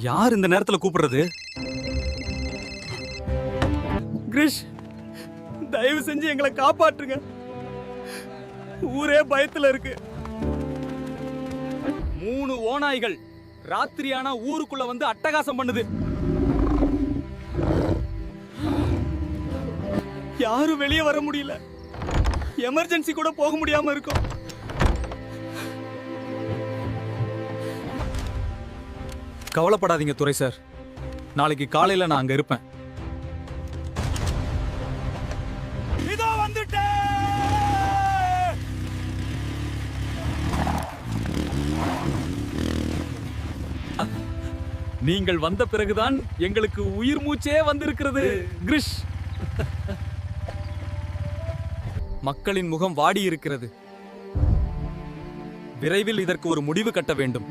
யார் இந்த நேரத்துல கூப்பிடுறது? கிரிஷ், தயவு செஞ்சு எங்களை காப்பாற்றுங்க. ஊரே பயத்துல இருக்கு. 3 ஓநாய்கள் ராத்திரியானா ஊருக்குள்ள வந்து அட்டகாசம் பண்ணுது. யாரும் வெளியே வர முடியல. எமர்ஜென்சி கூட போக முடியாம இருக்கும். கவலைப்படாதீங்க துரை சார், நாளைக்கு காலையில நான் அங்க இருப்பேன். இதோ வந்துட்டேன். நீங்கள் வந்த பிறகுதான் எங்களுக்கு உயிர் மூச்சே வந்திருக்கிறது கிரிஷ். மக்களின் முகம் வாடி இருக்கிறது. விரைவில் இதற்கு ஒரு முடிவு கட்ட வேண்டும்.